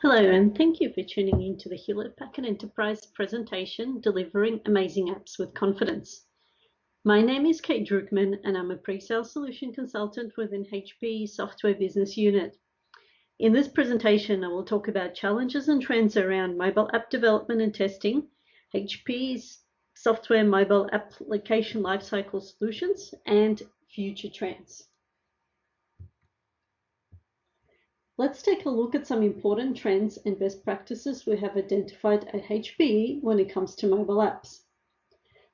Hello, and thank you for tuning in to the Hewlett Packard Enterprise presentation, Delivering Amazing Apps with Confidence. My name is Kate Droukman, and I'm a pre-sales solution consultant within HPE Software Business Unit. In this presentation, I will talk about challenges and trends around mobile app development and testing, HPE's software mobile application lifecycle solutions, and future trends. Let's take a look at some important trends and best practices we have identified at HPE when it comes to mobile apps.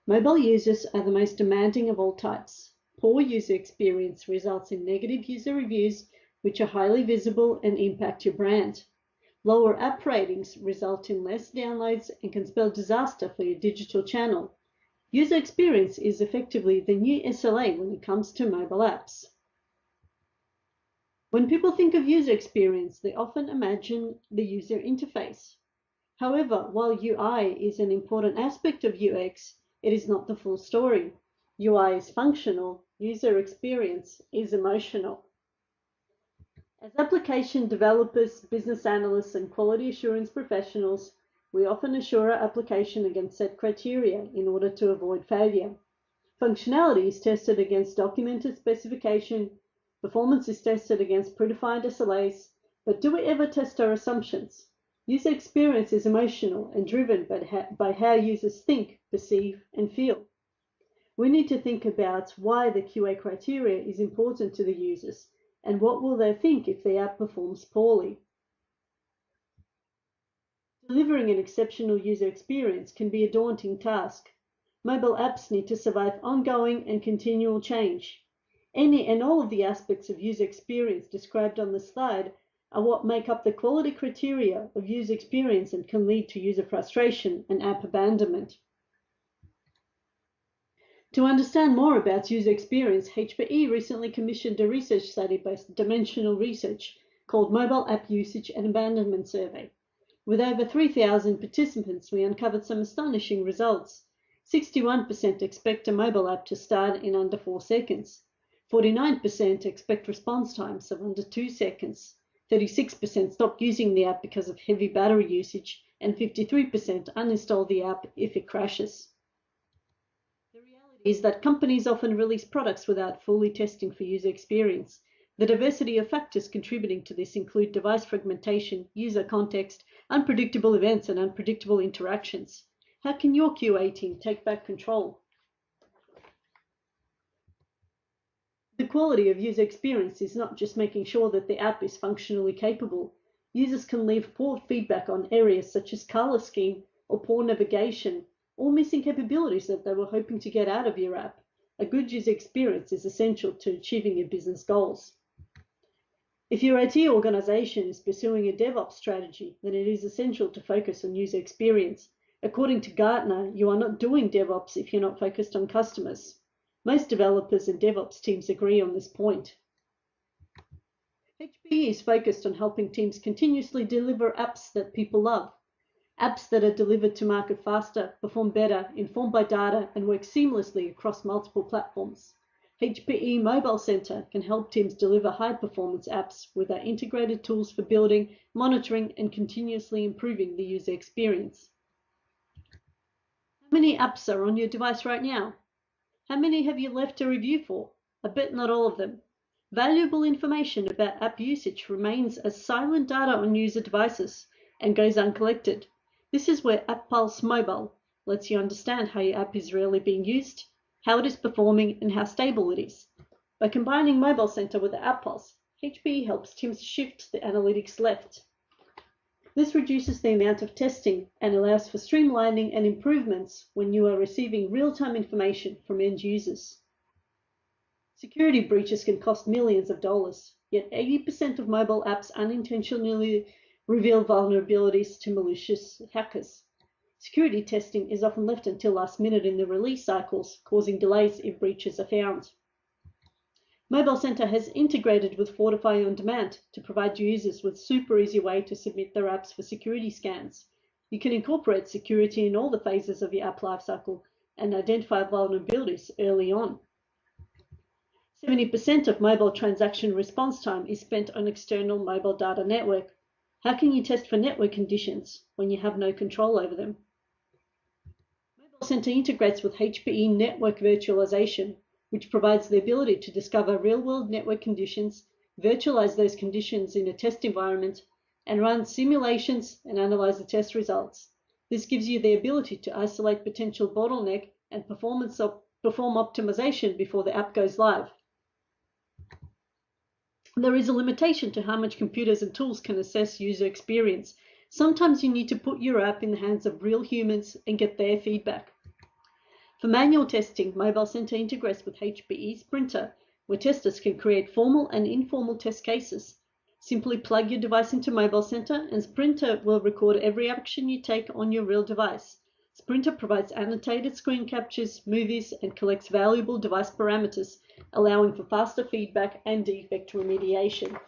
Mobile users are the most demanding of all types. Poor user experience results in negative user reviews, which are highly visible and impact your brand. Lower app ratings result in less downloads and can spell disaster for your digital channel. User experience is effectively the new SLA when it comes to mobile apps. When people think of user experience, they often imagine the user interface. However, while UI is an important aspect of UX, it is not the full story. UI is functional, user experience is emotional. As application developers, business analysts, and quality assurance professionals, we often assure our application against set criteria in order to avoid failure. Functionality is tested against documented specification. Performance is tested against predefined SLAs, but do we ever test our assumptions? User experience is emotional and driven by how users think, perceive, and feel. We need to think about why the QA criteria is important to the users and what will they think if the app performs poorly. Delivering an exceptional user experience can be a daunting task. Mobile apps need to survive ongoing and continual change. Any and all of the aspects of user experience described on the slide are what make up the quality criteria of user experience and can lead to user frustration and app abandonment. To understand more about user experience, HPE recently commissioned a research study based dimensional research called Mobile App Usage and Abandonment Survey. With over 3,000 participants, we uncovered some astonishing results. 61% expect a mobile app to start in under 4 seconds. 49% expect response times of under 2 seconds. 36% stop using the app because of heavy battery usage, and 53% uninstall the app if it crashes. The reality is that companies often release products without fully testing for user experience. The diversity of factors contributing to this include device fragmentation, user context, unpredictable events, and unpredictable interactions. How can your QA team take back control? The quality of user experience is not just making sure that the app is functionally capable. Users can leave poor feedback on areas such as color scheme or poor navigation or missing capabilities that they were hoping to get out of your app. A good user experience is essential to achieving your business goals. If your IT organization is pursuing a DevOps strategy, then it is essential to focus on user experience. According to Gartner, you are not doing DevOps if you're not focused on customers. Most developers and DevOps teams agree on this point. HPE is focused on helping teams continuously deliver apps that people love. Apps that are delivered to market faster, perform better, informed by data, and work seamlessly across multiple platforms. HPE Mobile Center can help teams deliver high-performance apps with our integrated tools for building, monitoring, and continuously improving the user experience. How many apps are on your device right now? How many have you left a review for? I bet not all of them. Valuable information about app usage remains as silent data on user devices and goes uncollected. This is where AppPulse Mobile lets you understand how your app is really being used, how it is performing, and how stable it is. By combining Mobile Center with the AppPulse, HPE helps teams shift the analytics left. This reduces the amount of testing and allows for streamlining and improvements when you are receiving real-time information from end users. Security breaches can cost millions of dollars, yet 80% of mobile apps unintentionally reveal vulnerabilities to malicious hackers. Security testing is often left until last minute in the release cycles, causing delays if breaches are found. Mobile Center has integrated with Fortify on Demand to provide users with super easy way to submit their apps for security scans. You can incorporate security in all the phases of your app lifecycle and identify vulnerabilities early on. 70% of mobile transaction response time is spent on external mobile data network. How can you test for network conditions when you have no control over them? Mobile Center integrates with HPE Network Virtualization, which provides the ability to discover real-world network conditions, virtualize those conditions in a test environment, and run simulations and analyze the test results. This gives you the ability to isolate potential bottleneck and perform optimization before the app goes live. There is a limitation to how much computers and tools can assess user experience. Sometimes you need to put your app in the hands of real humans and get their feedback. For manual testing, Mobile Center integrates with HPE Sprinter, where testers can create formal and informal test cases. Simply plug your device into Mobile Center and Sprinter will record every action you take on your real device. Sprinter provides annotated screen captures, movies, and collects valuable device parameters, allowing for faster feedback and defect remediation.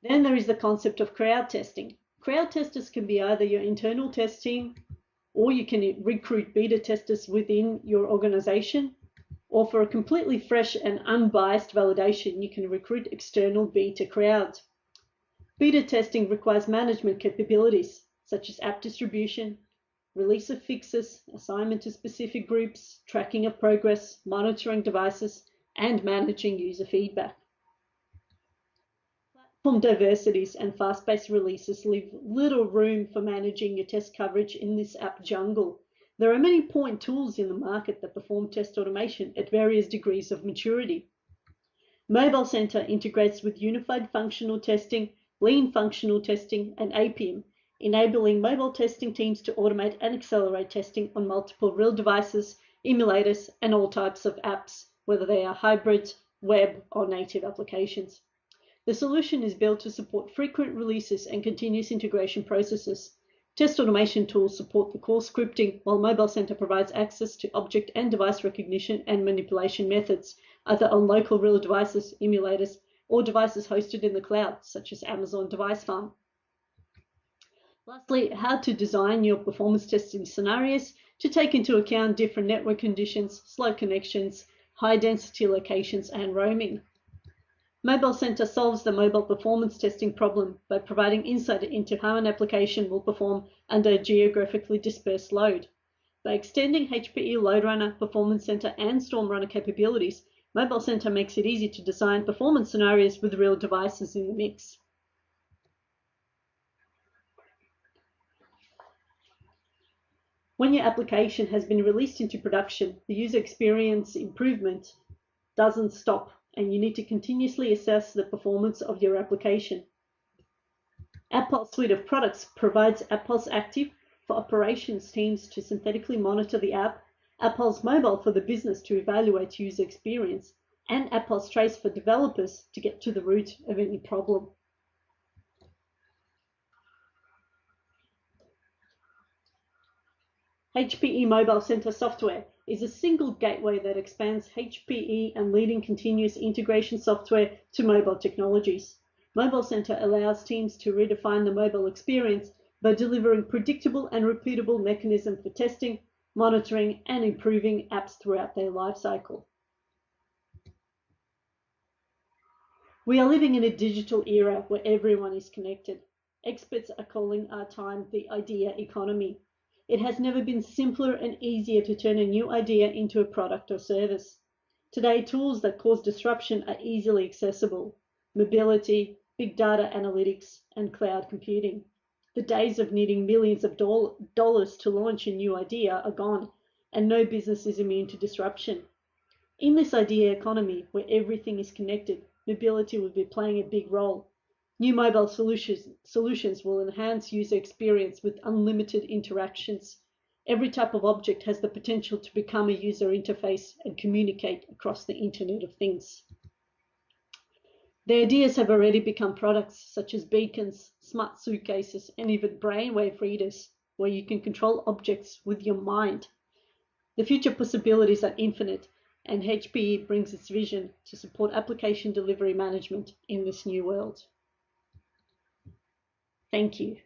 Then there is the concept of crowd testing. Crowd testers can be either your internal test team, or you can recruit beta testers within your organization, or for a completely fresh and unbiased validation, you can recruit external beta crowds. Beta testing requires management capabilities, such as app distribution, release of fixes, assignment to specific groups, tracking of progress, monitoring devices, and managing user feedback. Platform diversities and fast-paced releases leave little room for managing your test coverage in this app jungle. There are many point tools in the market that perform test automation at various degrees of maturity. Mobile Center integrates with unified functional testing, lean functional testing, and APM, enabling mobile testing teams to automate and accelerate testing on multiple real devices, emulators, and all types of apps, whether they are hybrid, web, or native applications. The solution is built to support frequent releases and continuous integration processes. Test automation tools support the core scripting, while Mobile Center provides access to object and device recognition and manipulation methods, either on local real devices, emulators, or devices hosted in the cloud, such as Amazon Device Farm. Lastly, how to design your performance testing scenarios to take into account different network conditions, slow connections, high-density locations, and roaming. Mobile Center solves the mobile performance testing problem by providing insight into how an application will perform under a geographically dispersed load. By extending HPE LoadRunner, Performance Center, and Storm Runner capabilities, Mobile Center makes it easy to design performance scenarios with real devices in the mix. When your application has been released into production, the user experience improvement doesn't stop, and you need to continuously assess the performance of your application. AppPulse suite of products provides AppPulse Active for operations teams to synthetically monitor the app, AppPulse Mobile for the business to evaluate user experience, and AppPulse Trace for developers to get to the root of any problem. HPE Mobile Center software is a single gateway that expands HPE and leading continuous integration software to mobile technologies. Mobile Center allows teams to redefine the mobile experience by delivering predictable and repeatable mechanisms for testing, monitoring, and improving apps throughout their lifecycle. We are living in a digital era where everyone is connected. Experts are calling our time the idea economy. It has never been simpler and easier to turn a new idea into a product or service. Today, tools that cause disruption are easily accessible: mobility, big data analytics, and cloud computing. The days of needing millions of dollars to launch a new idea are gone, and no business is immune to disruption. In this idea economy, where everything is connected, mobility will be playing a big role. New mobile solutions will enhance user experience with unlimited interactions. Every type of object has the potential to become a user interface and communicate across the Internet of Things. The ideas have already become products such as beacons, smart suitcases, and even brainwave readers, where you can control objects with your mind. The future possibilities are infinite, and HPE brings its vision to support application delivery management in this new world. Thank you.